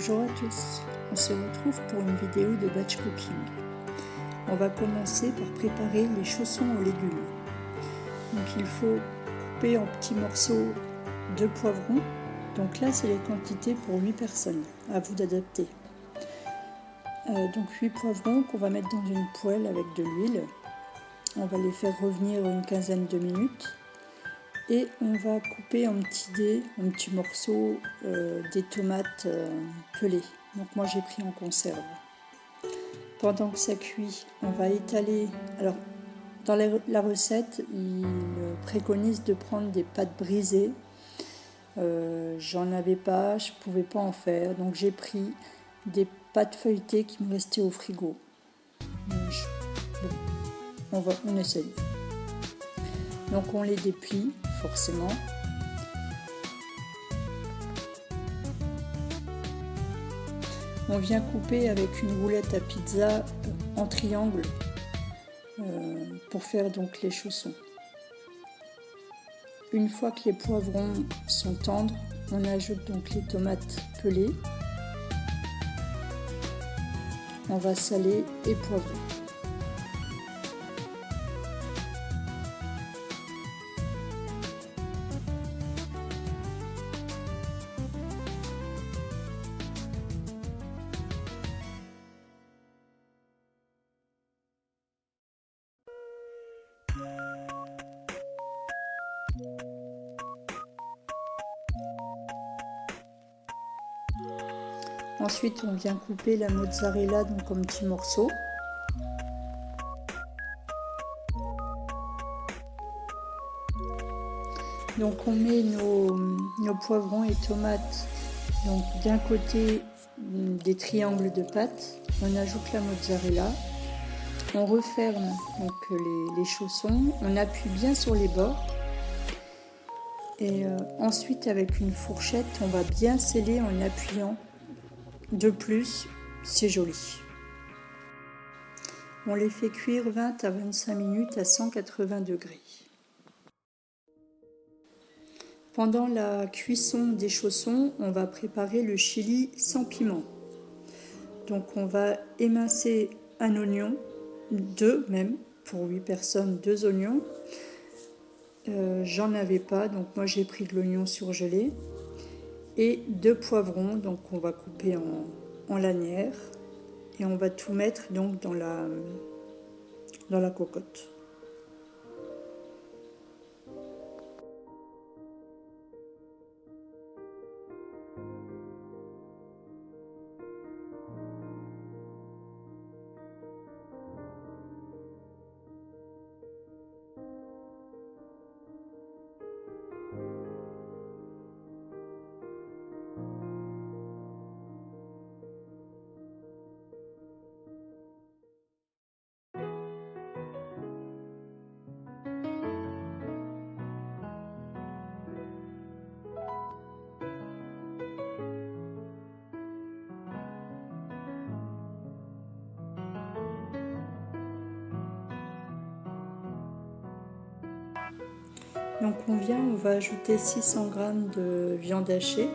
Bonjour à tous, on se retrouve pour une vidéo de batch cooking. On va commencer par préparer les chaussons aux légumes. Donc il faut couper en petits morceaux 2 poivrons. Donc là c'est les quantités pour 8 personnes, à vous d'adapter. Donc 8 poivrons qu'on va mettre dans une poêle avec de l'huile. On va les faire revenir une quinzaine de minutes. Et on va couper en petits morceaux des tomates pelées. Donc moi j'ai pris en conserve. Pendant que ça cuit, on va étaler. Alors dans la recette, il préconise de prendre des pâtes brisées. J'en avais pas, je pouvais pas en faire. Donc j'ai pris des pâtes feuilletées qui me restaient au frigo. On essaye. Donc on les déplie forcément. On vient couper avec une roulette à pizza en triangle pour faire donc les chaussons. Une fois que les poivrons sont tendres, on ajoute donc les tomates pelées. On va saler et poivrer. Ensuite, on vient couper la mozzarella donc en petits morceaux. Donc on met nos poivrons et tomates donc d'un côté des triangles de pâte. On ajoute la mozzarella. On referme donc les chaussons. On appuie bien sur les bords. Et ensuite, avec une fourchette, on va bien sceller en appuyant. De plus, c'est joli. On les fait cuire 20 à 25 minutes à 180 degrés. Pendant la cuisson des chaussons, on va préparer le chili sans piment. Donc on va émincer un oignon, 2 même, pour 8 personnes, 2 oignons. J'en avais pas, donc moi j'ai pris de l'oignon surgelé. Et 2 poivrons, donc on va couper en lanières et on va tout mettre donc dans la cocotte. Donc on va ajouter 600 g de viande hachée.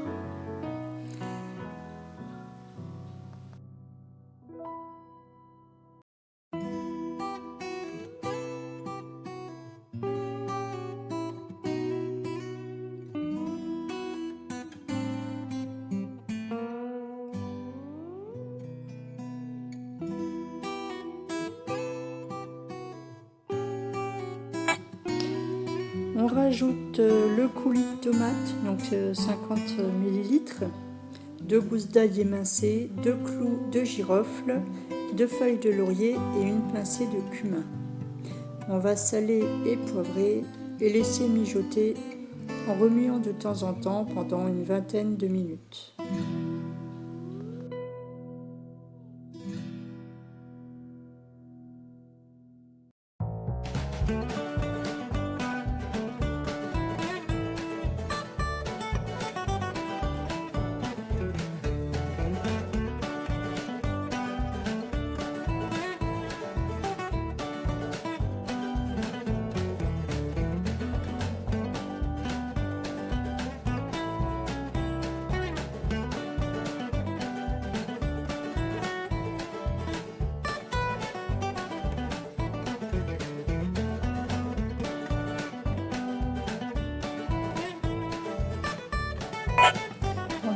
On rajoute le coulis de tomate, donc 50 ml, 2 gousses d'ail émincées, 2 clous de girofle, 2 feuilles de laurier et une pincée de cumin. On va saler et poivrer et laisser mijoter en remuant de temps en temps pendant une vingtaine de minutes.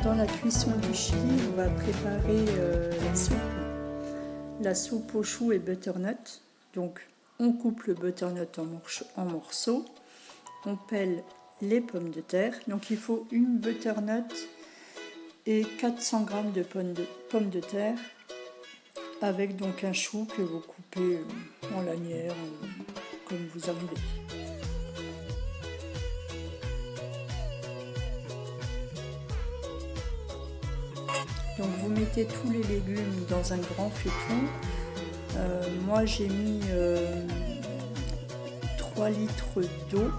pendant la cuisson du chili, on va préparer la soupe aux choux et butternut. Donc on coupe le butternut en morceaux, on pèle les pommes de terre. Donc il faut une butternut et 400 g de pommes de terre, avec donc un chou que vous coupez en lanières, comme vous arrivez. Donc vous mettez tous les légumes dans un grand faitout. Moi j'ai mis 3 litres d'eau,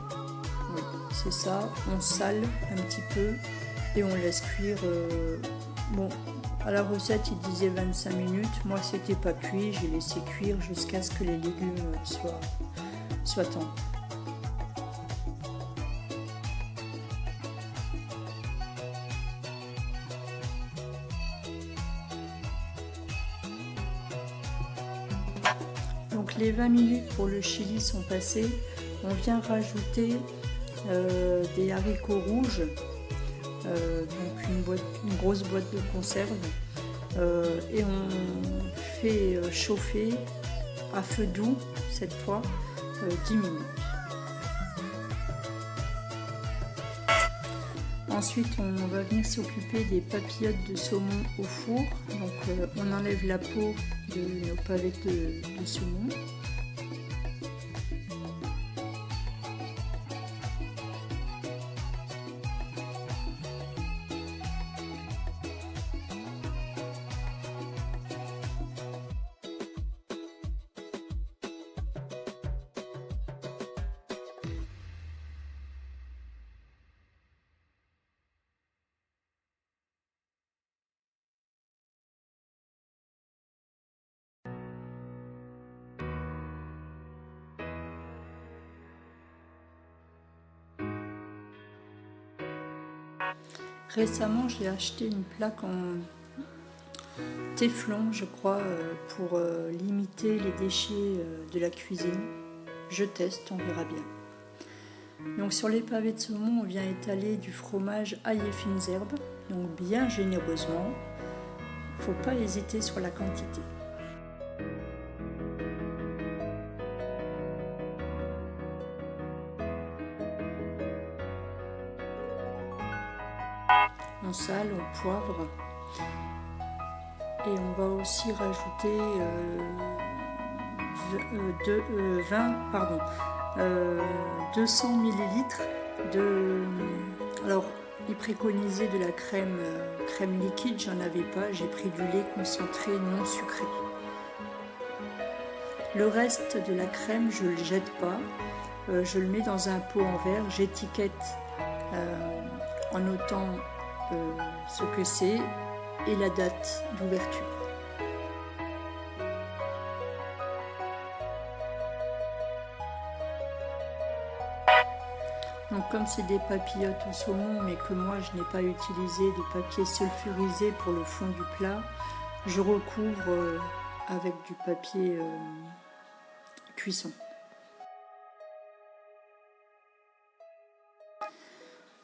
oui, c'est ça. On sale un petit peu et on laisse cuire. Bon, à la recette il disait 25 minutes, moi c'était pas cuit, j'ai laissé cuire jusqu'à ce que les légumes soient tendres. Donc les 20 minutes pour le chili sont passées, on vient rajouter des haricots rouges, donc une grosse boîte de conserve, et on fait chauffer à feu doux cette fois 10 minutes. Ensuite on va venir s'occuper des papillotes de saumon au four. Donc on enlève la peau de nos palettes de saumon. Récemment, j'ai acheté une plaque en téflon, je crois, pour limiter les déchets de la cuisine. Je teste, on verra bien. Donc sur les pavés de saumon, on vient étaler du fromage ail et fines herbes, donc bien généreusement. Il ne faut pas hésiter sur la quantité. On sale, on poivre, et on va aussi rajouter 200 ml de... Alors, il préconisait de la crème liquide, j'en avais pas, j'ai pris du lait concentré non sucré. Le reste de la crème, je ne le jette pas, je le mets dans un pot en verre, j'étiquette en notant ce que c'est et la date d'ouverture. Donc comme c'est des papillotes au saumon, mais que moi je n'ai pas utilisé de papier sulfurisé pour le fond du plat, je recouvre avec du papier cuisson.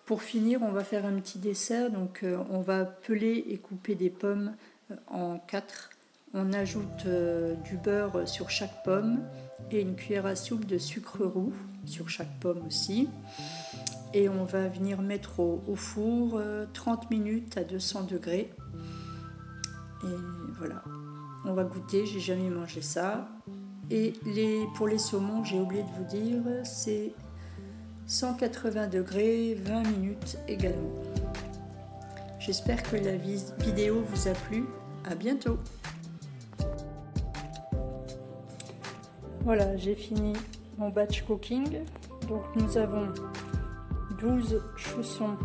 Pour finir, on va faire un petit dessert. Donc on va peler et couper des pommes en 4. On ajoute du beurre sur chaque pomme et une cuillère à soupe de sucre roux sur chaque pomme aussi. Et on va venir mettre au four 30 minutes à 200 degrés. Et voilà, on va goûter, j'ai jamais mangé ça. Et pour les saumons, j'ai oublié de vous dire, c'est 180 degrés, 20 minutes également. J'espère que la vidéo vous a plu. À bientôt. Voilà, j'ai fini mon batch cooking. Donc nous avons 12 chaussons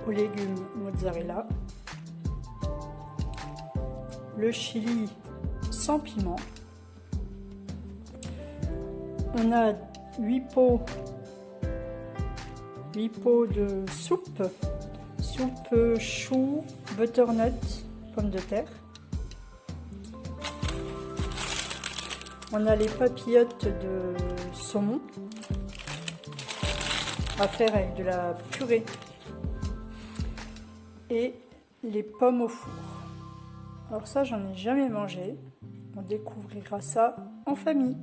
aux légumes mozzarella, le chili sans piment, on a 8 pots de soupe chou, butternut, pommes de terre. On a les papillotes de saumon à faire avec de la purée. Et les pommes au four. Alors ça, j'en ai jamais mangé. On découvrira ça en famille.